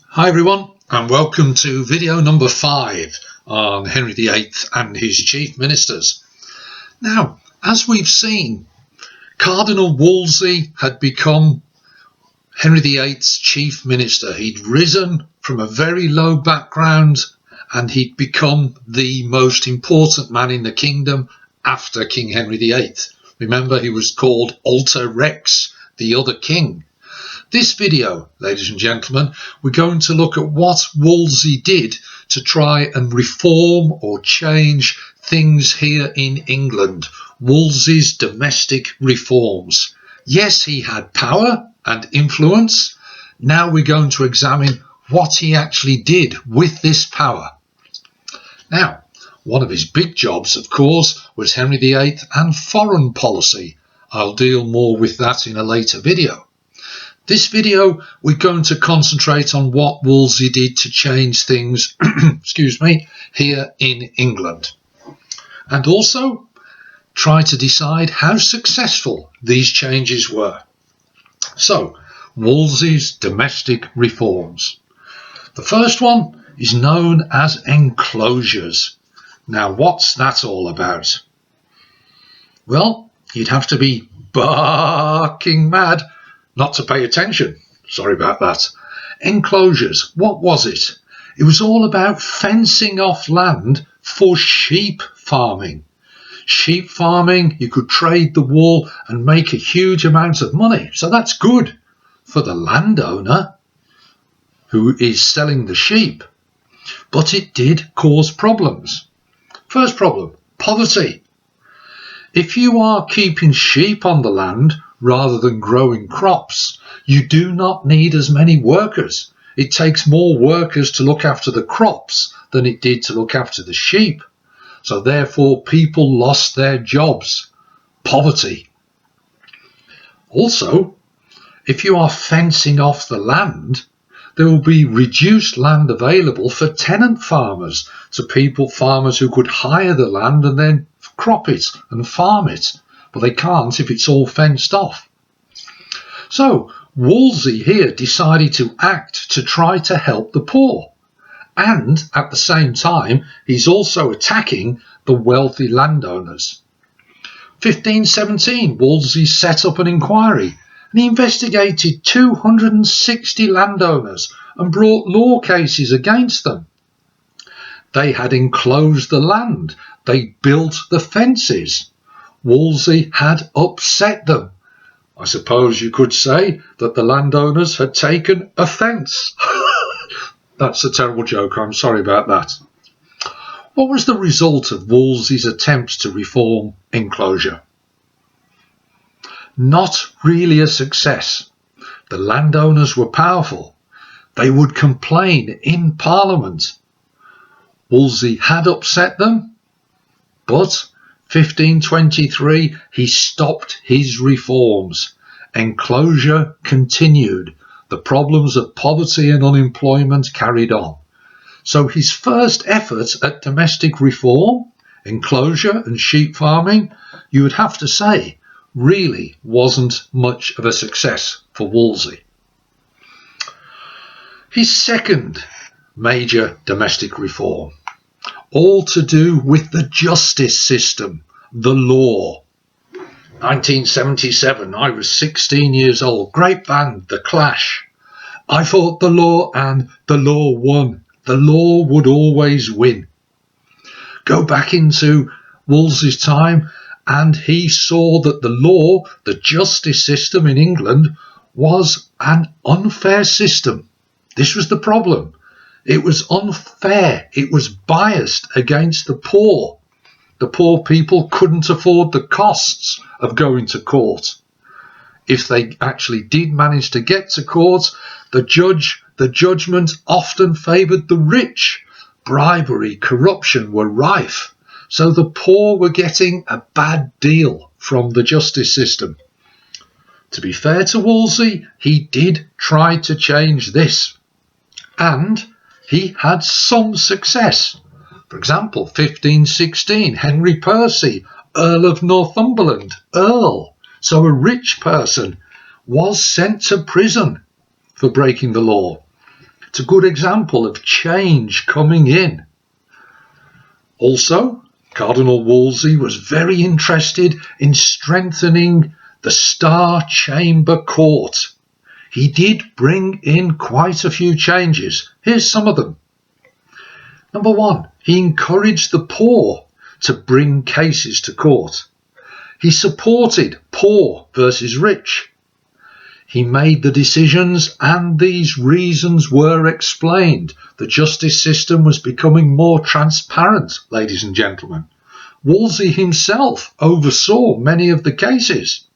Hi everyone, and welcome to video number 5 on Henry VIII and his chief ministers. Now, as we've seen, Cardinal Wolsey had become Henry VIII's chief minister. He'd risen from a very low background and he'd become the most important man in the kingdom after King Henry VIII. Remember, he was called Alter Rex, the other king. This video, ladies and gentlemen, we're going to look at what Wolsey did to try and reform or change things here in England. Wolsey's domestic reforms. Yes, he had power and influence. Now we're going to examine what he actually did with this power. Now, one of his big jobs, of course, was Henry VIII and foreign policy. I'll deal more with that in a later video. This video, we're going to concentrate on what Wolsey did to change things here in England. And also try to decide how successful these changes were. So, Wolsey's domestic reforms. The first one is known as Enclosures. Now, what's that all about? Well, you'd have to be barking mad not to pay attention. Sorry about that. Enclosures, what was it? It was all about fencing off land for sheep farming. Sheep farming, you could trade the wool and make a huge amount of money. So that's good for the landowner who is selling the sheep. But it did cause problems. First problem, poverty. If you are keeping sheep on the land rather than growing crops, you do not need as many workers. It takes more workers to look after the crops than it did to look after the sheep. So therefore people lost their jobs. Poverty. Also, if you are fencing off the land, there will be reduced land available for tenant farmers, to farmers who could hire the land and then crop it and farm it. But they can't if it's all fenced off. So Wolsey here decided to act to try to help the poor. And at the same time, he's also attacking the wealthy landowners. 1517, Wolsey set up an inquiry and he investigated 260 landowners and brought law cases against them. They had enclosed the land. They built the fences. Wolsey had upset them. I suppose you could say that the landowners had taken offence. That's a terrible joke, I'm sorry about that. What was the result of Wolsey's attempts to reform enclosure? Not really a success. The landowners were powerful. They would complain in Parliament. Wolsey had upset them, but 1523, he stopped his reforms. Enclosure continued. The problems of poverty and unemployment carried on. So his first effort at domestic reform, enclosure and sheep farming, you would have to say, really wasn't much of a success for Wolsey. His second major domestic reform, all to do with the justice system, the law. 1977, I was 16 years old. Great band, The Clash. I fought the law and the law won. The law would always win. Go back into Wolsey's time and he saw that the law, the justice system in England, was an unfair system. This was the problem. It was unfair. It was biased against the poor. The poor people couldn't afford the costs of going to court. If they actually did manage to get to court, the judgment often favoured the rich. Bribery, corruption were rife. So the poor were getting a bad deal from the justice system. To be fair to Wolsey, he did try to change this. And he had some success. For example, 1516, Henry Percy, Earl of Northumberland, Earl, so a rich person, was sent to prison for breaking the law. It's a good example of change coming in. Also, Cardinal Wolsey was very interested in strengthening the Star Chamber Court. He did bring in quite a few changes. Here's some of them. Number one, he encouraged the poor to bring cases to court. He supported poor versus rich. He made the decisions and these reasons were explained. The justice system was becoming more transparent, ladies and gentlemen. Wolsey himself oversaw many of the cases.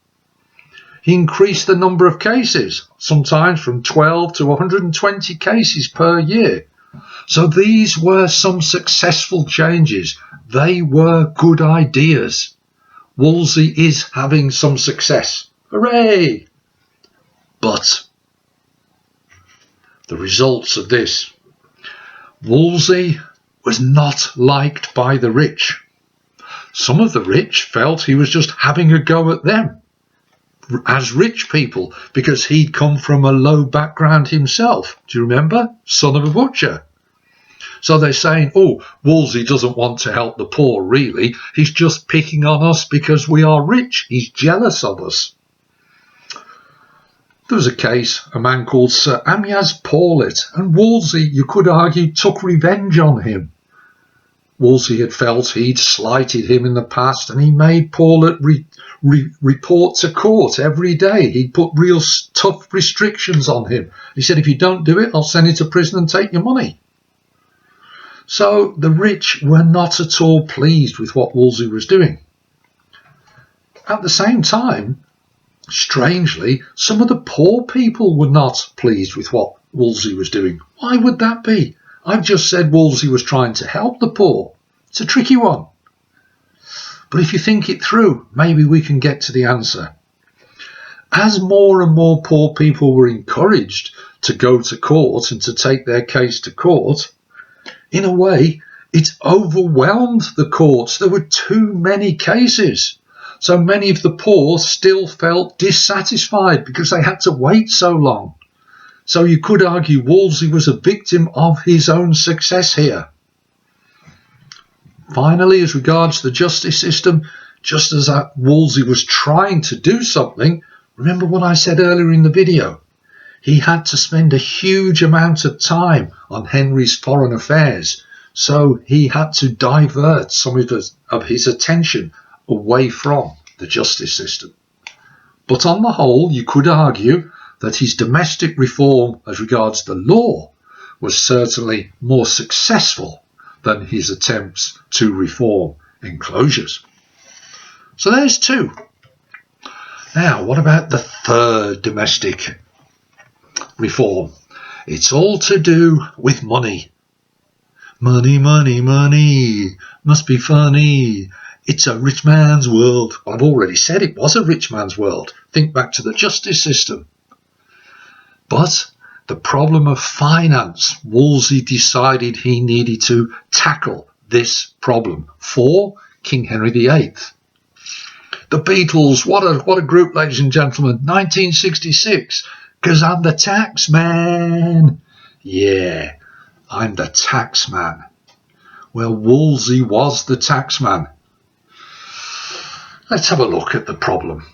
He increased the number of cases, sometimes from 12 to 120 cases per year. So these were some successful changes. They were good ideas. Wolsey is having some success. Hooray! But the results of this. Wolsey was not liked by the rich. Some of the rich felt he was just having a go at them as rich people because he'd come from a low background himself. Do you remember? Son of a butcher. So they're saying, oh, Wolsey doesn't want to help the poor, really. He's just picking on us because we are rich. He's jealous of us. There was a case, a man called Sir Amyas Paulet, and Wolsey, you could argue, took revenge on him. Wolsey had felt he'd slighted him in the past, and he made Paulet report to court every day. He put real tough restrictions on him. He said, if you don't do it, I'll send you to prison and take your money. So the rich were not at all pleased with what Wolsey was doing. At the same time, strangely, some of the poor people were not pleased with what Wolsey was doing. Why would that be? I've just said Wolsey was trying to help the poor. It's a tricky one. But if you think it through, maybe we can get to the answer. As more and more poor people were encouraged to go to court and to take their case to court, in a way, it overwhelmed the courts. There were too many cases. So many of the poor still felt dissatisfied because they had to wait so long. So you could argue Wolsey was a victim of his own success here. Finally, as regards the justice system, just as Wolsey was trying to do something, remember what I said earlier in the video. He had to spend a huge amount of time on Henry's foreign affairs, so he had to divert some of his attention away from the justice system. But on the whole, you could argue that his domestic reform as regards the law was certainly more successful than his attempts to reform enclosures. So there's two. Now, what about the third domestic reform? It's all to do with money. Money, money, money, must be funny. It's a rich man's world. Well, I've already said it was a rich man's world. Think back to the justice system. But the problem of finance, Wolsey decided he needed to tackle this problem for King Henry VIII. The Beatles, what a group, ladies and gentlemen. 1966, because I'm the tax man. Yeah, I'm the tax man. Well, Wolsey was the tax man. Let's have a look at the problem.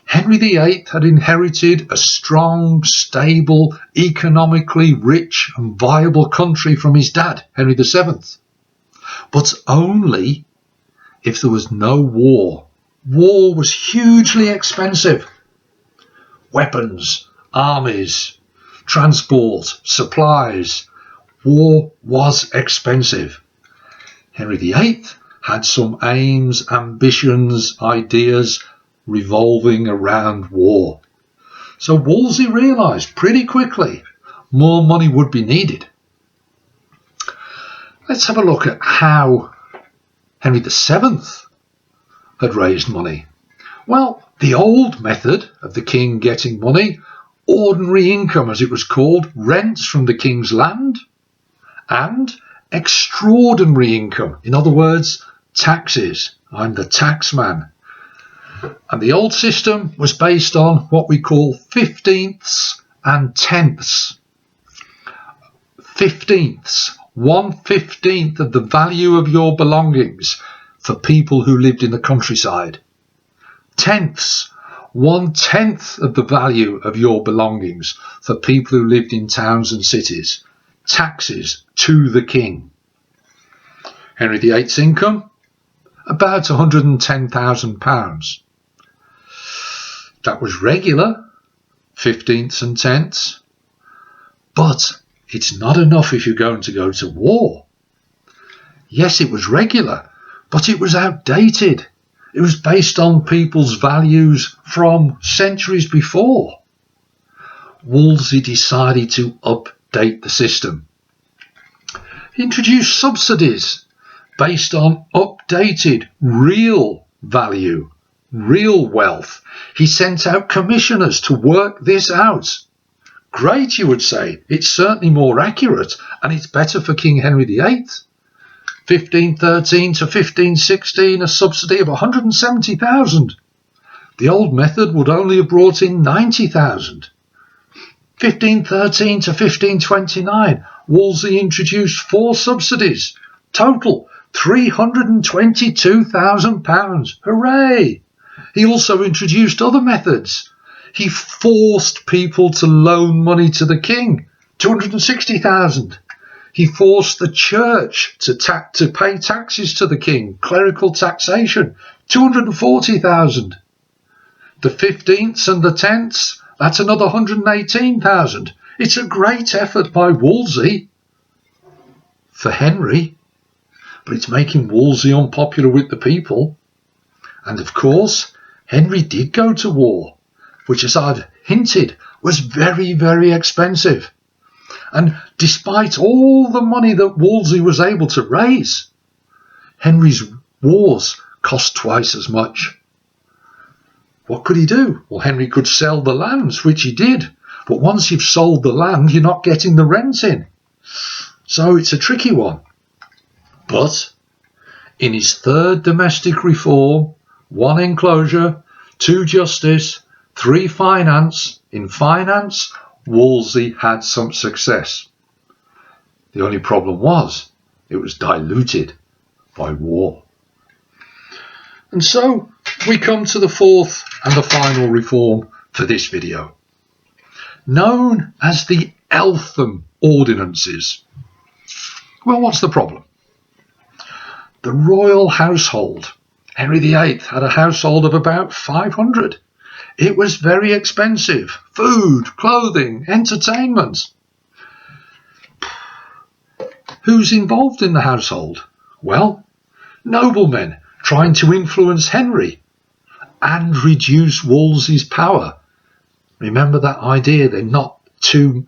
Henry VIII had inherited a strong, stable, economically rich and viable country from his dad, Henry VII. But only if there was no war. War was hugely expensive. Weapons, armies, transport, supplies. War was expensive. Henry VIII had some aims, ambitions, ideas revolving around war. So Wolsey realised pretty quickly more money would be needed. Let's have a look at how Henry VII had raised money. Well, the old method of the king getting money, ordinary income as it was called, rents from the king's land, and extraordinary income, in other words, taxes. I'm the tax man. And the old system was based on what we call 15ths and 10ths. 15ths, 1/15 of the value of your belongings for people who lived in the countryside. Tenths, 1/10 of the value of your belongings for people who lived in towns and cities. Taxes to the king. Henry VIII's income, about £110,000. That was regular, 15ths and tenths, but it's not enough if you're going to go to war. Yes, it was regular, but it was outdated. It was based on people's values from centuries before. Wolsey decided to update the system. He introduced subsidies based on updated, real value, real wealth. He sent out commissioners to work this out. Great, you would say. It's certainly more accurate, and it's better for King Henry VIII. 1513 to 1516, a subsidy of 170,000. The old method would only have brought in 90,000. 1513 to 1529, Wolsey introduced 4 subsidies. Total £322,000. Hooray! He also introduced other methods. He forced people to loan money to the king, 260,000. He forced the church to pay taxes to the king, clerical taxation, 240,000. The 15ths and the 10ths, that's another 118,000. It's a great effort by Wolsey for Henry, but it's making Wolsey unpopular with the people. And of course, Henry did go to war, which, as I've hinted, was very, very expensive. And despite all the money that Wolsey was able to raise, Henry's wars cost twice as much. What could he do? Well, Henry could sell the lands, which he did. But once you've sold the land, you're not getting the rent in. So it's a tricky one. But in his 3rd domestic reform, 1 enclosure, 2 justice, 3 finance, in finance, Wolsey had some success. The only problem was it was diluted by war. And so we come to the 4th and the final reform for this video, known as the Eltham Ordinances. Well, what's the problem? The royal household. Henry VIII had a household of about 500. It was very expensive. Food, clothing, entertainment. Who's involved in the household? Well, noblemen trying to influence Henry and reduce Wolsey's power. Remember that idea, they're not too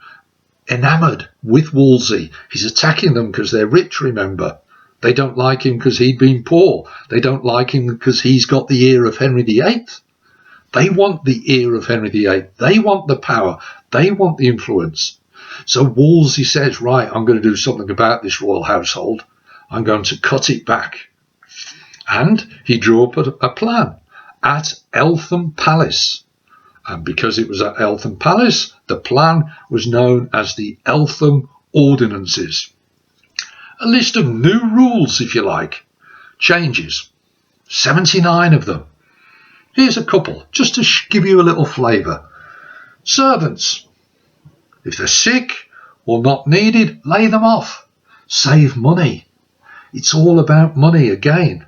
enamoured with Wolsey. He's attacking them because they're rich, remember. They don't like him because he'd been poor. They don't like him because he's got the ear of Henry VIII. They want the ear of Henry VIII. They want the power. They want the influence. So Wolsey says, right, I'm going to do something about this royal household. I'm going to cut it back. And he drew up a plan at Eltham Palace. And because it was at Eltham Palace, the plan was known as the Eltham Ordinances. A list of new rules, if you like. Changes. 79 of them. Here's a couple, just to give you a little flavour. Servants. If they're sick or not needed, lay them off. Save money. It's all about money again.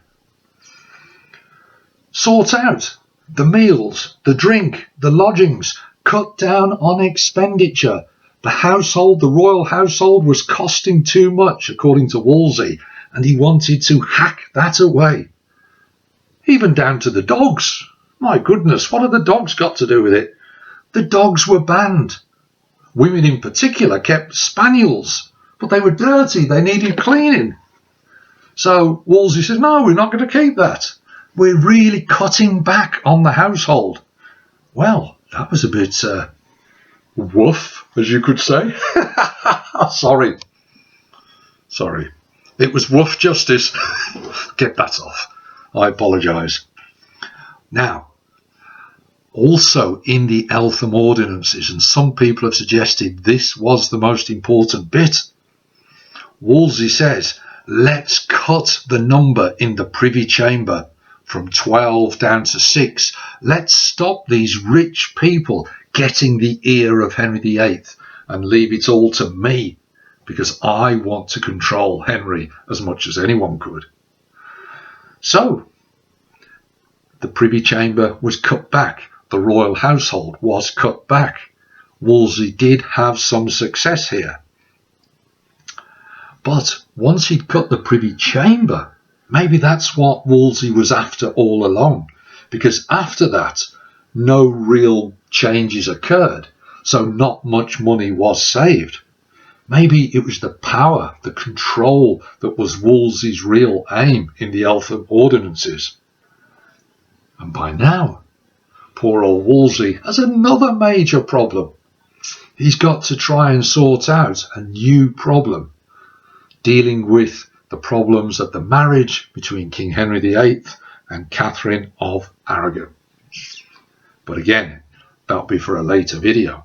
Sort out the meals, the drink, the lodgings. Cut down on expenditure. The household, the royal household, was costing too much, according to Wolsey, and he wanted to hack that away. Even down to the dogs. My goodness, what have the dogs got to do with it? The dogs were banned. Women in particular kept spaniels, but they were dirty, they needed cleaning. So Wolsey says, no, we're not going to keep that. We're really cutting back on the household. Well, that was a bit woof, as you could say. Sorry. It was woof justice. Get that off. I apologise. Now, also in the Eltham Ordinances, and some people have suggested this was the most important bit, Wolsey says, let's cut the number in the Privy Chamber from 12 down to 6. Let's stop these rich people getting the ear of Henry VIII and leave it all to me, because I want to control Henry as much as anyone could. So the Privy Chamber was cut back. The royal household was cut back. Wolsey did have some success here. But once he'd cut the Privy Chamber, maybe that's what Wolsey was after all along, because after that, no real changes occurred, so not much money was saved. Maybe it was the power, the control that was Wolsey's real aim in the Eltham Ordinances. And by now, poor old Wolsey has another major problem. He's got to try and sort out a new problem, dealing with the problems of the marriage between King Henry VIII and Catherine of Aragon. But again, that'll be for a later video.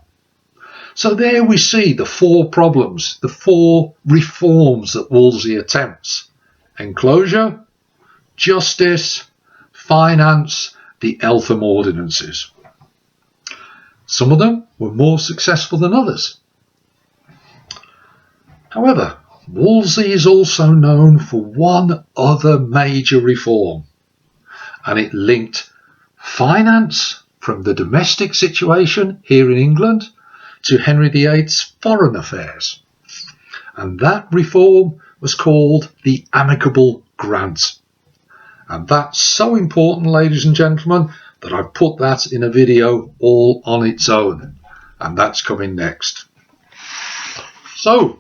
So there we see the 4 problems, the 4 reforms that Wolsey attempts: enclosure, justice, finance, the Eltham Ordinances. Some of them were more successful than others. However, Wolsey is also known for one other major reform, and it linked finance from the domestic situation here in England to Henry VIII's foreign affairs. And that reform was called the Amicable Grant. And that's so important, ladies and gentlemen, that I've put that in a video all on its own. And that's coming next. So,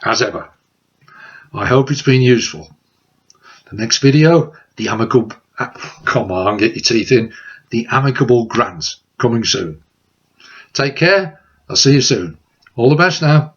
as ever, I hope it's been useful. The next video, the Amicable... come on, get your teeth in. The Amicable Grant, coming soon. Take care. I'll see you soon. All the best now.